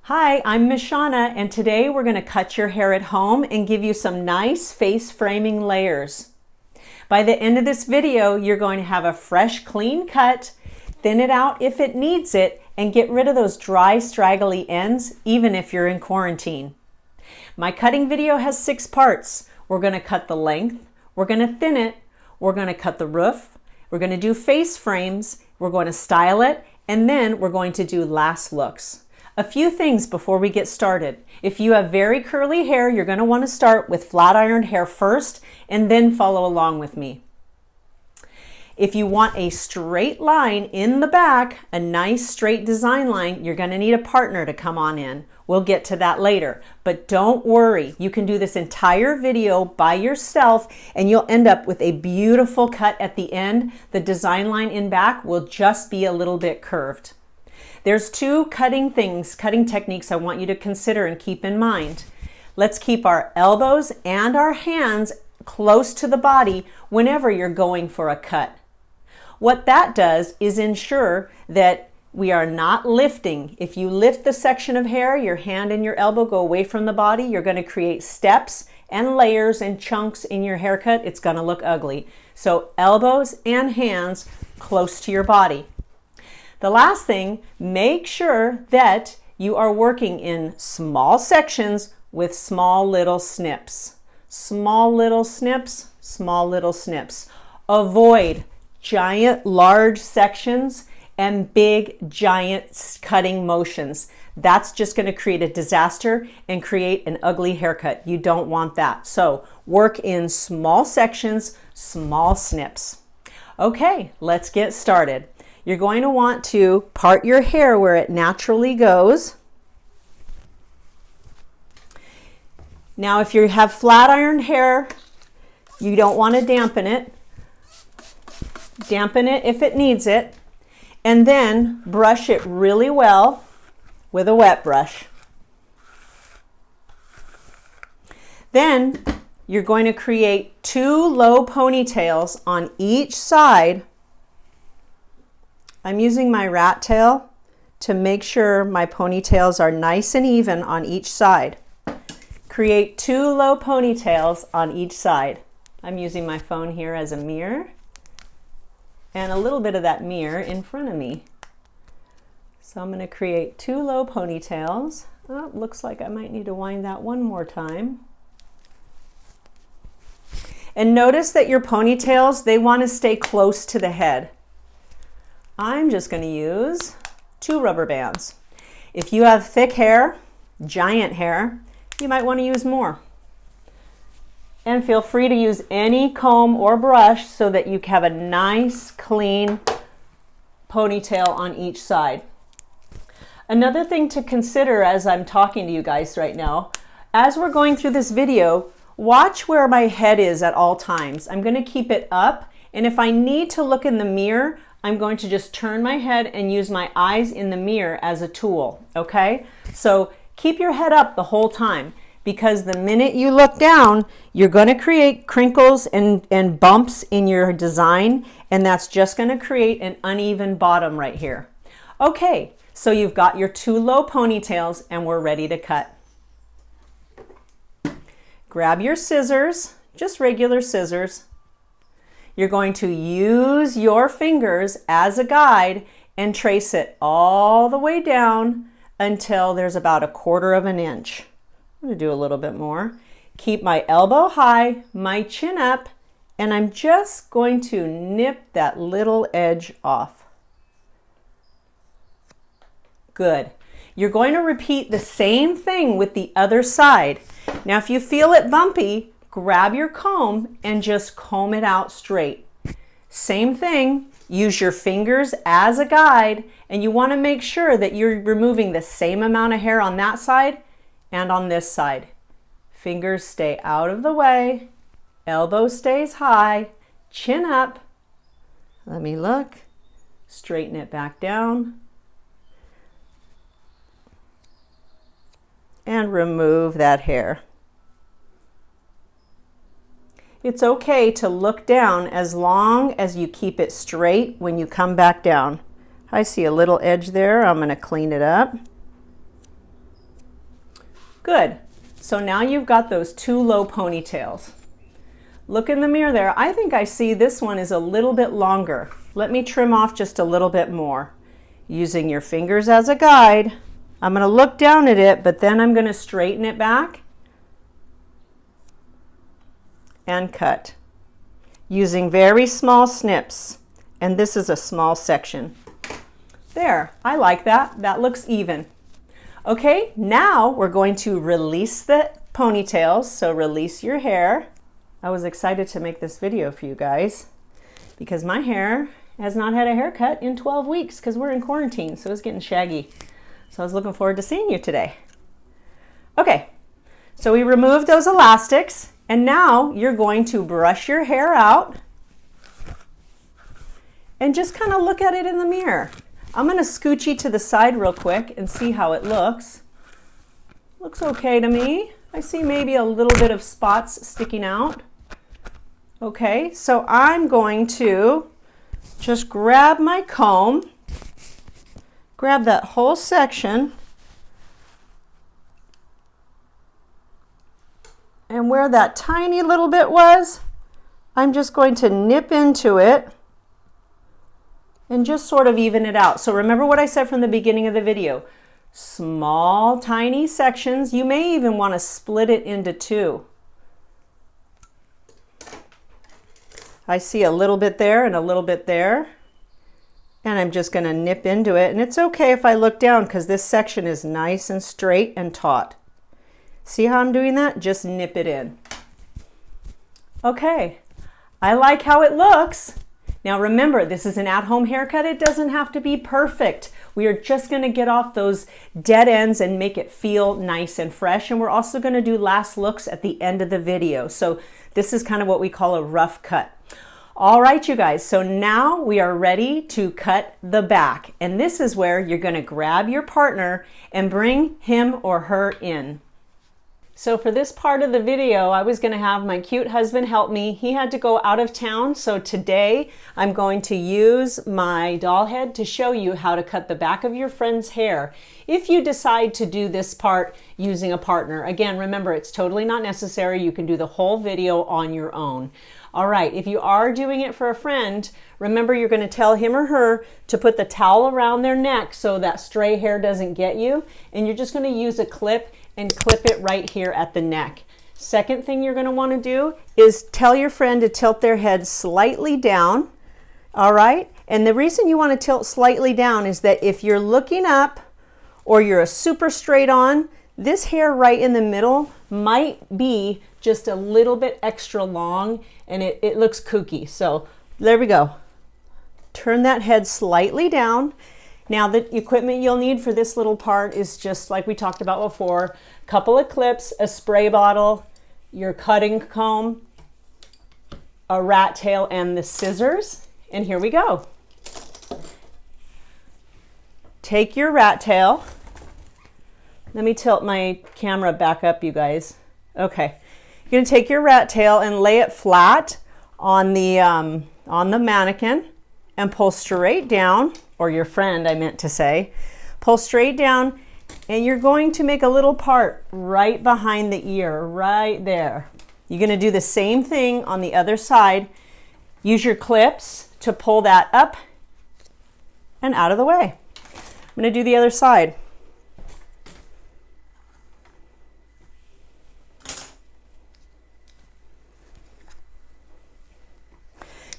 Hi, I'm Mishawna, and today we're going to cut your hair at home and give you some nice face framing layers. By the end of this video, you're going to have a fresh, clean cut, thin it out if it needs it, and get rid of those dry, straggly ends, even if you're in quarantine. My cutting video has 6 parts. We're going to cut the length, we're going to thin it, we're going to cut the roof, we're going to do face frames, we're going to style it, and then we're going to do last looks. A few things before we get started. If you have very curly hair, you're going to want to start with flat ironed hair first and then follow along with me. If you want a straight line in the back, a nice straight design line, you're going to need a partner to come on in. We'll get to that later, but don't worry. You can do this entire video by yourself and you'll end up with a beautiful cut at the end. The design line in back will just be a little bit curved. There's 2 cutting techniques I want you to consider and keep in mind. Let's keep our elbows and our hands close to the body whenever you're going for a cut. What that does is ensure that we are not lifting. If you lift the section of hair, your hand and your elbow go away from the body, you're going to create steps and layers and chunks in your haircut. It's going to look ugly. So elbows and hands close to your body. The last thing, make sure that you are working in small sections with small little snips. Small little snips, small little snips. Avoid giant, large sections and big, giant cutting motions. That's just going to create a disaster and create an ugly haircut. You don't want that. So work in small sections, small snips. Okay, let's get started. You're going to want to part your hair where it naturally goes. Now, if you have flat iron hair, you don't want to dampen it. Dampen it if it needs it. And then brush it really well with a wet brush. Then you're going to create 2 low ponytails on each side. I'm using my rat tail to make sure my ponytails are nice and even on each side. Create 2 low ponytails on each side. I'm using my phone here as a mirror and a little bit of that mirror in front of me. So I'm going to create 2 low ponytails. Oh, looks like I might need to wind that one more time. And notice that your ponytails, they want to stay close to the head. I'm just going to use 2 rubber bands. If you have thick hair, giant hair, you might want to use more. And feel free to use any comb or brush so that you have a nice, clean ponytail on each side. Another thing to consider as I'm talking to you guys right now, as we're going through this video, watch where my head is at all times. I'm going to keep it up, and if I need to look in the mirror, I'm going to just turn my head and use my eyes in the mirror as a tool, okay? So keep your head up the whole time, because the minute you look down, you're going to create crinkles and bumps in your design, and that's just going to create an uneven bottom right here. Okay, so you've got your 2 low ponytails and we're ready to cut. Grab your scissors, just regular scissors. You're going to use your fingers as a guide and trace it all the way down until there's about 1/4 inch. I'm going to do a little bit more. Keep my elbow high, my chin up, and I'm just going to nip that little edge off. Good. You're going to repeat the same thing with the other side. Now, if you feel it bumpy, grab your comb and just comb it out straight. Same thing, use your fingers as a guide, and you want to make sure that you're removing the same amount of hair on that side and on this side. Fingers stay out of the way, elbow stays high, chin up. Let me look, straighten it back down, and remove that hair. It's okay to look down as long as you keep it straight when you come back down. I see a little edge there. I'm going to clean it up. Good. So now you've got those two low ponytails. Look in the mirror there. I think I see this one is a little bit longer. Let me trim off just a little bit more. Using your fingers as a guide, I'm going to look down at it, but then I'm going to straighten it back and cut. Using very small snips. And this is a small section. There, I like that. That looks even. Okay, now we're going to release the ponytails. So release your hair. I was excited to make this video for you guys because my hair has not had a haircut in 12 weeks because we're in quarantine, so it's getting shaggy. So I was looking forward to seeing you today. Okay, so we removed those elastics, and now you're going to brush your hair out and just kind of look at it in the mirror. I'm going to scooch you to the side real quick and see how it looks. Looks okay to me. I see maybe a little bit of spots sticking out. Okay, so I'm going to just grab my comb, grab that whole section, and where that tiny little bit was, I'm just going to nip into it and just sort of even it out. So remember what I said from the beginning of the video. Small, tiny sections. You may even want to split it into two. I see a little bit there and a little bit there. And I'm just going to nip into it. And it's okay if I look down because this section is nice and straight and taut. See how I'm doing that? Just nip it in. Okay, I like how it looks. Now remember, this is an at-home haircut. It doesn't have to be perfect. We are just going to get off those dead ends and make it feel nice and fresh. And we're also going to do last looks at the end of the video. So this is kind of what we call a rough cut. All right, you guys, so now we are ready to cut the back. And this is where you're going to grab your partner and bring him or her in. So for this part of the video, I was going to have my cute husband help me. He had to go out of town, so today I'm going to use my doll head to show you how to cut the back of your friend's hair. If you decide to do this part using a partner, again, remember, it's totally not necessary. You can do the whole video on your own. All right, if you are doing it for a friend, remember you're going to tell him or her to put the towel around their neck so that stray hair doesn't get you, and you're just going to use a clip and clip it right here at the neck. Second thing you're going to want to do is tell your friend to tilt their head slightly down. All right, and the reason you want to tilt slightly down is that if you're looking up or you're a super straight on, this hair right in the middle might be just a little bit extra long and it looks kooky. So there we go. Turn that head slightly down. Now the equipment you'll need for this little part is just like we talked about before, a couple of clips, a spray bottle, your cutting comb, a rat tail, and the scissors. And here we go. Take your rat tail. Let me tilt my camera back up, you guys. Okay. You're going to take your rat tail and lay it flat on the mannequin and pull straight down, or your friend, I meant to say. Pull straight down, and you're going to make a little part right behind the ear, right there. You're going to do the same thing on the other side. Use your clips to pull that up and out of the way. I'm going to do the other side.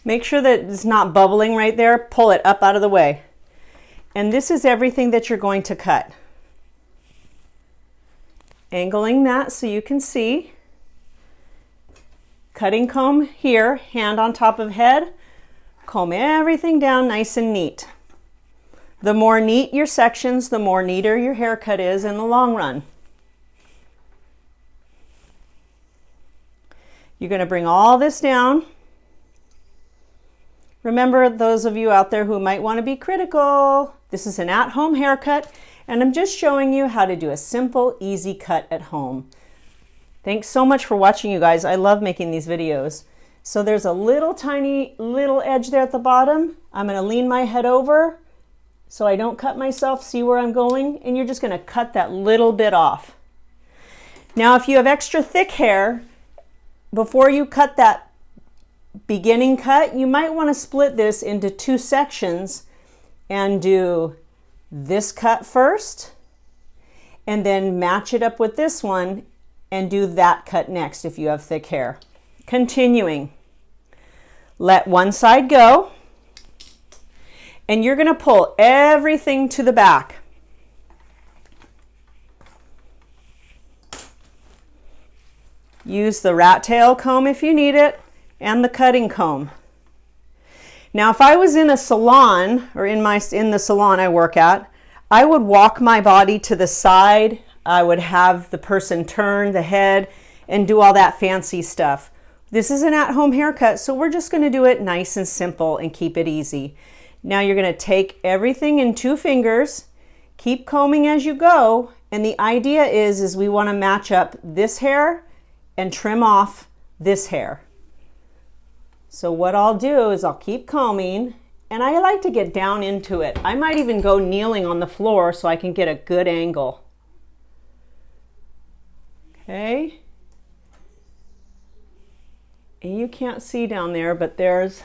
Make sure that it's not bubbling right there. Pull it up out of the way. And this is everything that you're going to cut. Angling that so you can see. Cutting comb here, hand on top of head. Comb everything down nice and neat. The more neat your sections, the more neater your haircut is in the long run. You're going to bring all this down. Remember, those of you out there who might want to be critical, this is an at-home haircut, and I'm just showing you how to do a simple, easy cut at home. Thanks so much for watching, you guys. I love making these videos. So there's a little tiny little edge there at the bottom. I'm going to lean my head over so I don't cut myself. See where I'm going? And you're just going to cut that little bit off. Now, if you have extra thick hair, before you cut that beginning cut, you might want to split this into 2 sections and do this cut first, and then match it up with this one and do that cut next if you have thick hair. Continuing, let one side go, and you're going to pull everything to the back. Use the rat tail comb if you need it, and the cutting comb. Now, if I was in a salon, or in the salon I work at, I would walk my body to the side. I would have the person turn the head and do all that fancy stuff. This is an at-home haircut, so we're just going to do it nice and simple and keep it easy. Now you're going to take everything in 2 fingers, keep combing as you go, and the idea is we want to match up this hair and trim off this hair. So what I'll do is I'll keep combing, and I like to get down into it. I might even go kneeling on the floor so I can get a good angle. Okay. And you can't see down there, but there's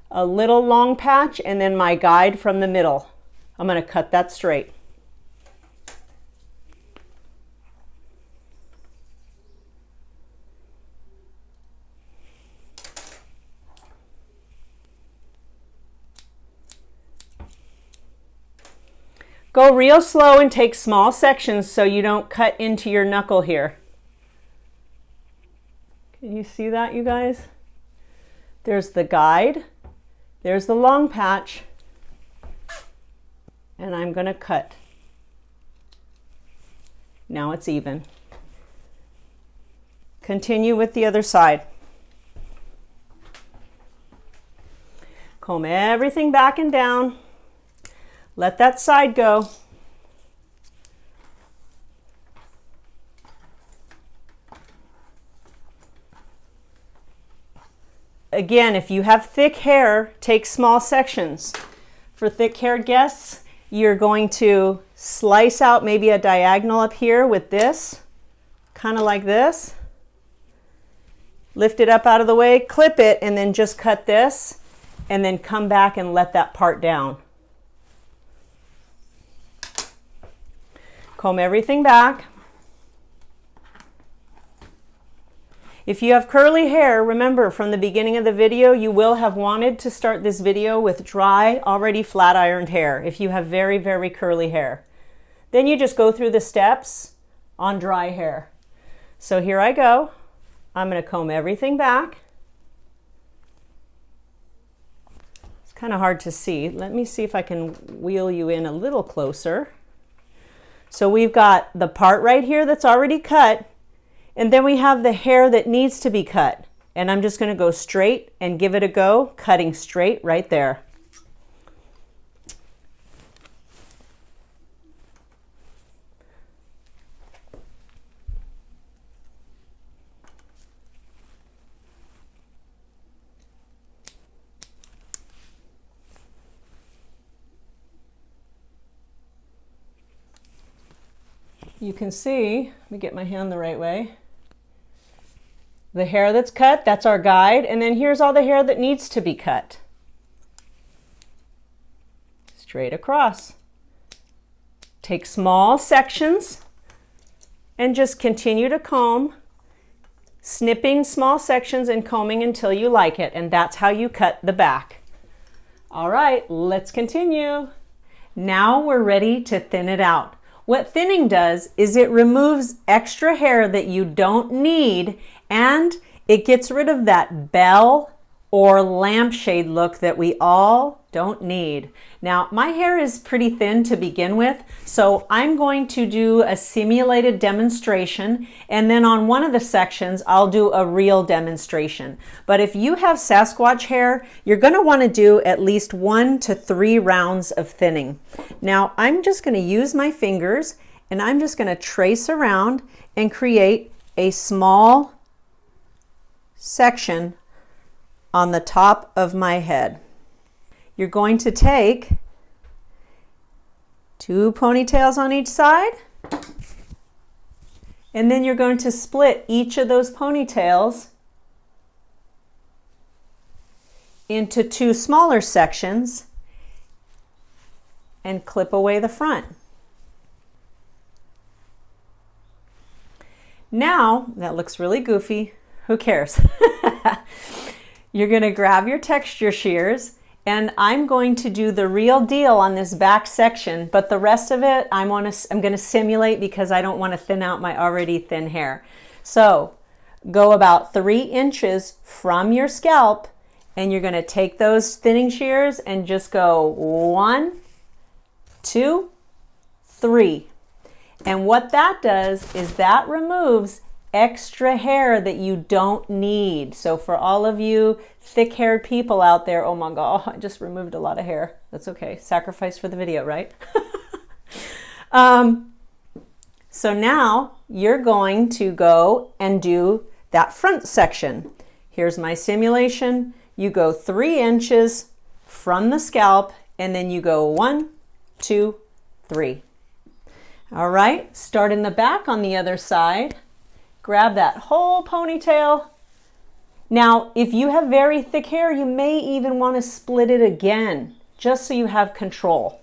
a little long patch and then my guide from the middle. I'm going to cut that straight. Go real slow and take small sections so you don't cut into your knuckle here. Can you see that, you guys? There's the guide, there's the long patch, and I'm going to cut. Now it's even. Continue with the other side. Comb everything back and down. Let that side go. Again, if you have thick hair, take small sections. For thick-haired guests, you're going to slice out maybe a diagonal up here with this, kind of like this. Lift it up out of the way, clip it, and then just cut this, and then come back and let that part down. Comb everything back. If you have curly hair, remember from the beginning of the video, you will have wanted to start this video with dry, already flat ironed hair if you have very, very curly hair. Then you just go through the steps on dry hair. So here I go. I'm going to comb everything back. It's kind of hard to see. Let me see if I can wheel you in a little closer. So we've got the part right here that's already cut, and then we have the hair that needs to be cut. And I'm just going to go straight and give it a go, cutting straight right there. You can see, let me get my hand the right way. The hair that's cut, that's our guide, and then here's all the hair that needs to be cut. Straight across. Take small sections and just continue to comb, snipping small sections and combing until you like it, and that's how you cut the back. All right, let's continue. Now we're ready to thin it out. What thinning does is it removes extra hair that you don't need, and it gets rid of that bell or lampshade look that we all don't need. Now, my hair is pretty thin to begin with, so I'm going to do a simulated demonstration, and then on one of the sections, I'll do a real demonstration. But if you have Sasquatch hair, you're going to want to do at least 1 to 3 rounds of thinning. Now, I'm just going to use my fingers, and I'm just going to trace around and create a small section on the top of my head. You're going to take 2 ponytails on each side, And then you're going to split each of those ponytails into 2 smaller sections and clip away the front. Now, that looks really goofy. Who cares? You're going to grab your texture shears, and I'm going to do the real deal on this back section, but the rest of it I'm going to simulate because I don't want to thin out my already thin hair. So go about 3 inches from your scalp, and you're going to take those thinning shears and just go 1, 2, 3. And what that does is that removes extra hair that you don't need. So for all of you thick-haired people out there, oh my God, I just removed a lot of hair. That's okay. Sacrifice for the video, right? So now you're going to go and do that front section. Here's my simulation. You go 3 inches from the scalp, and then you go 1, 2, 3. All right, start in the back on the other side. Grab that whole ponytail. Now, if you have very thick hair, you may even want to split it again, just so you have control.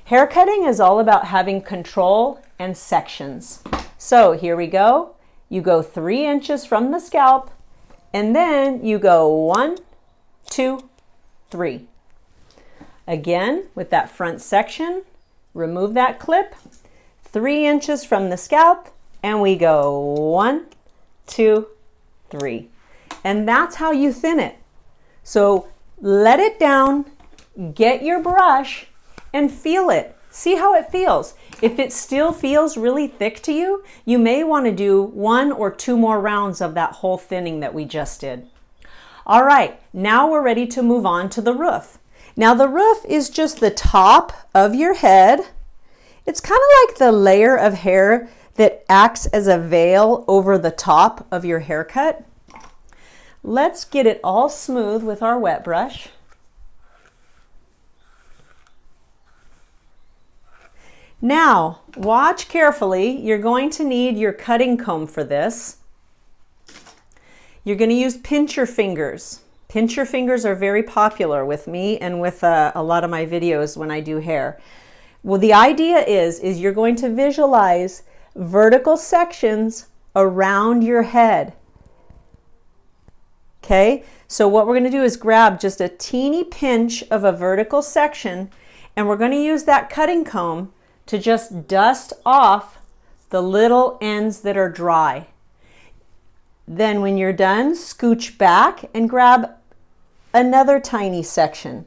Haircutting is all about having control and sections. So here we go. You go 3 inches from the scalp, and then you go 1, 2, 3. Again, with that front section, remove that clip. 3 inches from the scalp, and we go 1, 2, 3. And that's how you thin it. So let it down, get your brush, and feel it. See how it feels. If it still feels really thick to you, you may want to do 1 or 2 more rounds of that whole thinning that we just did. All right, now we're ready to move on to the roof. Now the roof is just the top of your head. It's kind of like the layer of hair that acts as a veil over the top of your haircut. Let's get it all smooth with our wet brush. Now, watch carefully. You're going to need your cutting comb for this. You're going to use pincher fingers. Pincher fingers are very popular with me and with a lot of my videos when I do hair. Well, the idea is you're going to visualize vertical sections around your head. Okay, so what we're going to do is grab just a teeny pinch of a vertical section, and we're going to use that cutting comb to just dust off the little ends that are dry. Then when you're done, scooch back and grab another tiny section.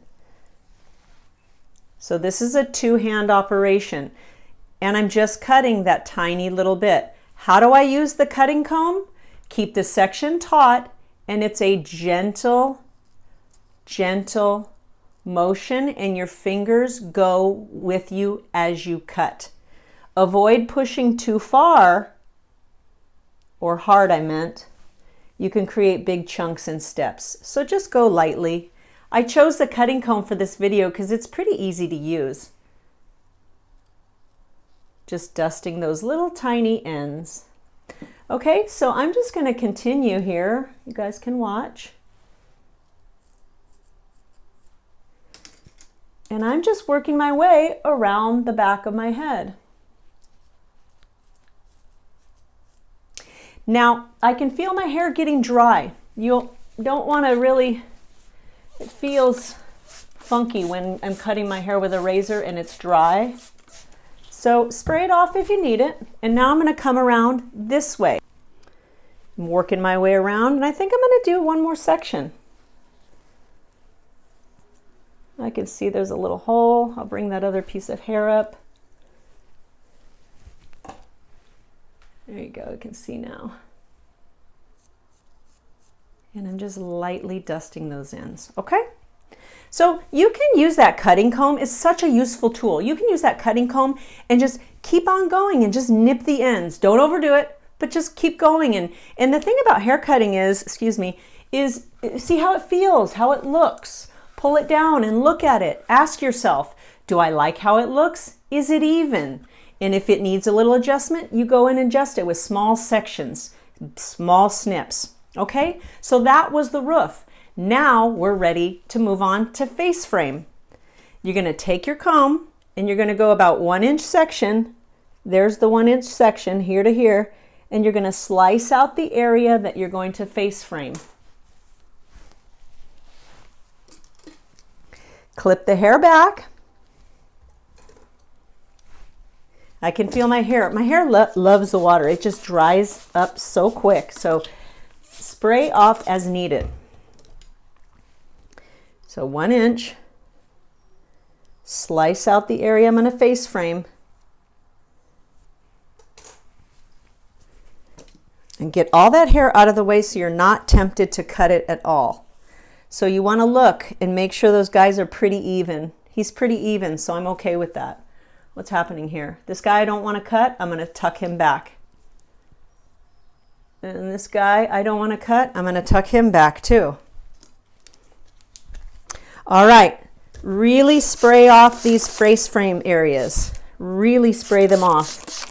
So this is a 2-hand operation, and I'm just cutting that tiny little bit. How do I use the cutting comb? Keep the section taut, and it's a gentle motion, and your fingers go with you as you cut. Avoid pushing too far, or hard I meant. You can create big chunks and steps. So just go lightly. I chose the cutting comb for this video because it's pretty easy to use. Just dusting those little tiny ends. Okay, so I'm just going to continue here. You guys can watch. And I'm just working my way around the back of my head. Now, I can feel my hair getting dry. You don't want to really, it feels funky when I'm cutting my hair with a razor and it's dry. So spray it off if you need it. And now I'm going to come around this way. I'm working my way around, and I think I'm going to do one more section. I can see there's a little hole. I'll bring that other piece of hair up. There you go, you can see now. And I'm just lightly dusting those ends, okay? So you can use that cutting comb. It's such a useful tool. You can use that cutting comb and just keep on going and just nip the ends. Don't overdo it, but just keep going. And the thing about hair cutting is see how it feels, how it looks. Pull it down and look at it. Ask yourself, do I like how it looks? Is it even? And if it needs a little adjustment, you go in and adjust it with small sections, small snips. Okay, so that was the roof. Now we're ready to move on to face frame. You're going to take your comb and you're going to go about 1-inch section. There's the 1-inch section here to here. And you're going to slice out the area that you're going to face frame. Clip the hair back. I can feel my hair. My hair loves the water. It just dries up so quick. So spray off as needed. So 1 inch. Slice out the area I'm going to face frame. And get all that hair out of the way so you're not tempted to cut it at all. So you want to look and make sure those guys are pretty even. He's pretty even, so I'm okay with that. What's happening here? This guy I don't want to cut, I'm going to tuck him back. And this guy I don't want to cut, I'm going to tuck him back too. All right, really spray off these face frame areas. Really spray them off.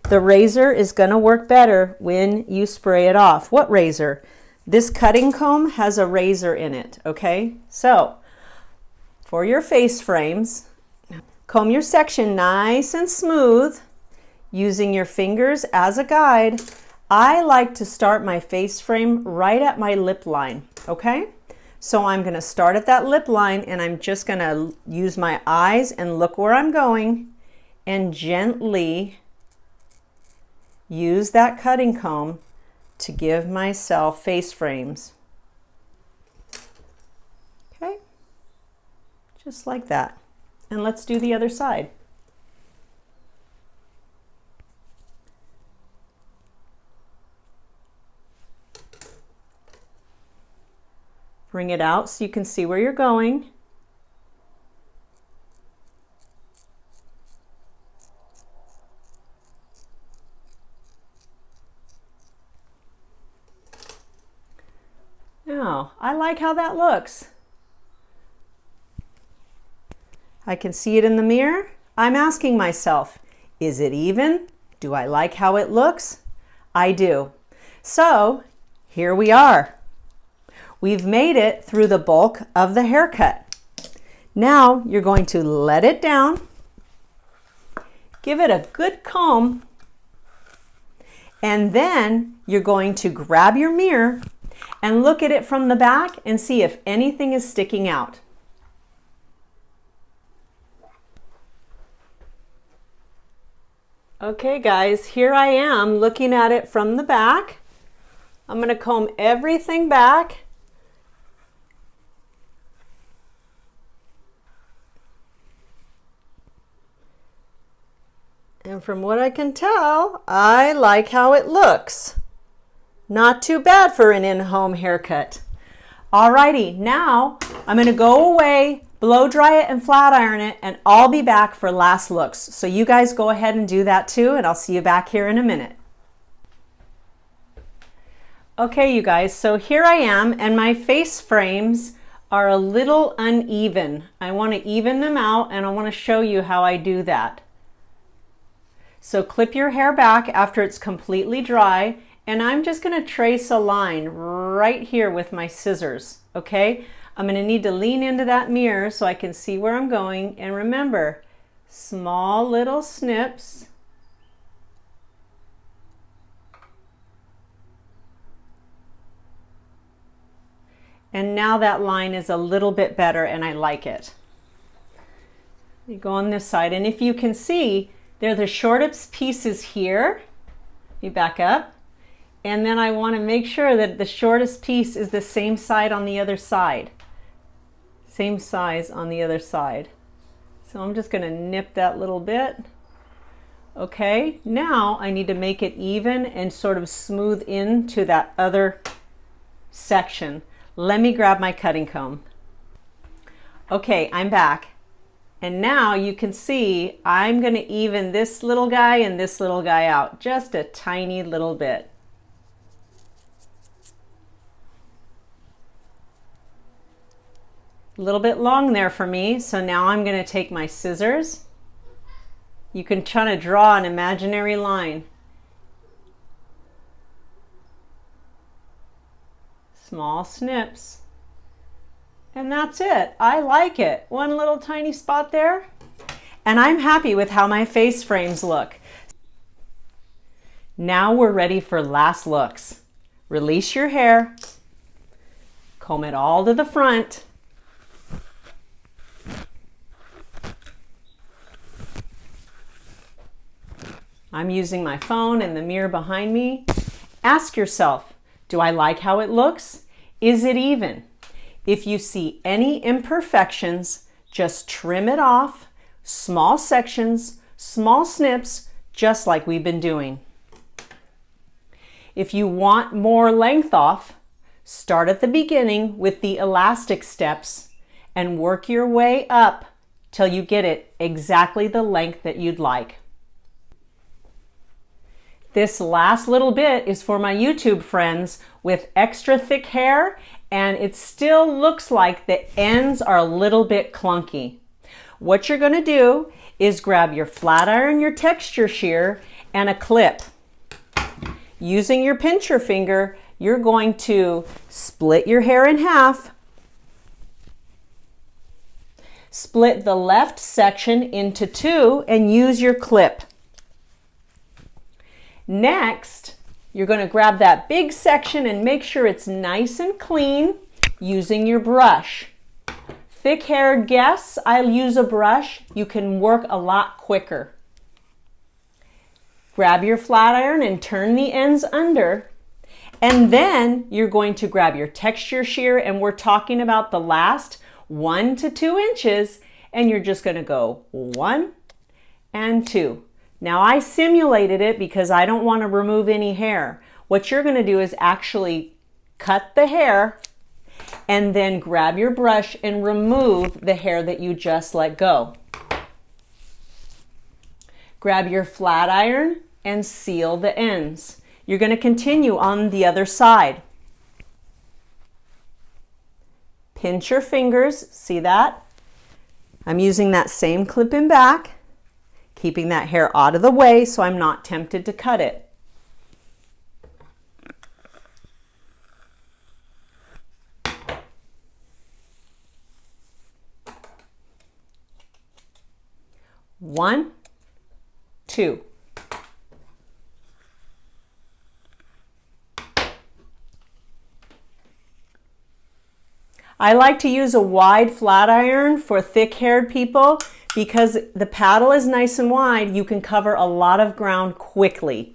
The razor is going to work better when you spray it off. What razor? This cutting comb has a razor in it, okay? So, for your face frames, comb your section nice and smooth using your fingers as a guide. I like to start my face frame right at my lip line, okay? So I'm going to start at that lip line and I'm just going to use my eyes and look where I'm going and gently use that cutting comb to give myself face frames. Okay, just like that. And let's do the other side. Bring it out so you can see where you're going. Now, I like how that looks. I can see it in the mirror. I'm asking myself, is it even? Do I like how it looks? I do. So, here we are. We've made it through the bulk of the haircut. Now, you're going to let it down, give it a good comb, and then you're going to grab your mirror and look at it from the back and see if anything is sticking out. Okay guys, here I am looking at it from the back. I'm going to comb everything back. And from what I can tell, I like how it looks. Not too bad for an in-home haircut. Alrighty, now I'm going to go away, blow dry it and flat iron it, and I'll be back for last looks. So you guys go ahead and do that too, and I'll see you back here in a minute. Okay, you guys, so here I am, and my face frames are a little uneven. I want to even them out, and I want to show you how I do that. So clip your hair back after it's completely dry, and I'm just going to trace a line right here with my scissors, okay? I'm going to need to lean into that mirror so I can see where I'm going, and remember, small little snips. And now that line is a little bit better and I like it. You go on this side, and if you can see, they're the shortest pieces here. You back up. And then I want to make sure that the shortest piece is the same side on the other side. Same size on the other side. So I'm just going to nip that little bit. Okay, now I need to make it even and sort of smooth into that other section. Let me grab my cutting comb. Okay, I'm back. And now you can see I'm going to even this little guy and this little guy out just a tiny little bit. A little bit long there for me, so now I'm going to take my scissors You can try to draw an imaginary line. Small snips. And that's it. I like it. One little tiny spot there. And I'm happy with how my face frames look. Now we're ready for last looks. Release your hair. Comb it all to the front. I'm using my phone and the mirror behind me. Ask yourself, do I like how it looks? Is it even? If you see any imperfections, just trim it off, small sections, small snips, just like we've been doing. If you want more length off, start at the beginning with the elastic steps and work your way up till you get it exactly the length that you'd like. This last little bit is for my YouTube friends with extra thick hair, and it still looks like the ends are a little bit clunky. What you're going to do is grab your flat iron, your texture shear, and a clip. Using your pincher finger, you're going to split your hair in half. Split the left section into two and use your clip. Next, you're going to grab that big section and make sure it's nice and clean using your brush. Thick-haired guests, I'll use a brush. You can work a lot quicker. Grab your flat iron and turn the ends under. And then you're going to grab your texture shear, and we're talking about the last 1 to 2 inches, and you're just going to go 1 and 2. Now I simulated it because I don't want to remove any hair. What you're going to do is actually cut the hair and then grab your brush and remove the hair that you just let go. Grab your flat iron and seal the ends. You're going to continue on the other side. Pinch your fingers, see that? I'm using that same clip in back, keeping that hair out of the way so I'm not tempted to cut it. One, two. I like to use a wide flat iron for thick-haired people because the paddle is nice and wide. You can cover a lot of ground quickly.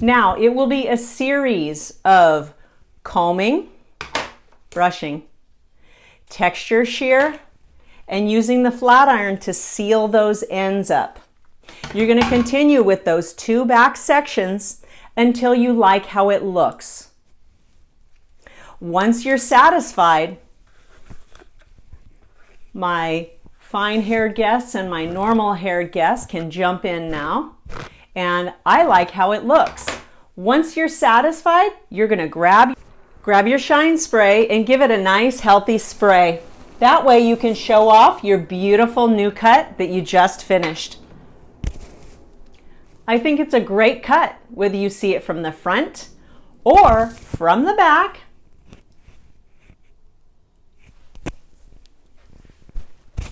Now, it will be a series of combing, brushing, texture shear, and using the flat iron to seal those ends up. You're going to continue with those 2 back sections until you like how it looks. Once you're satisfied, my fine-haired guests and my normal-haired guests can jump in now, and I like how it looks. Once you're satisfied, you're going to grab your shine spray and give it a nice healthy spray. That way you can show off your beautiful new cut that you just finished. I think it's a great cut, whether you see it from the front or from the back.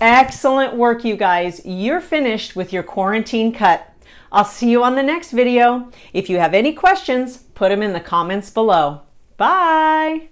Excellent work, you guys. You're finished with your quarantine cut. I'll see you on the next video. If you have any questions, put them in the comments below. Bye.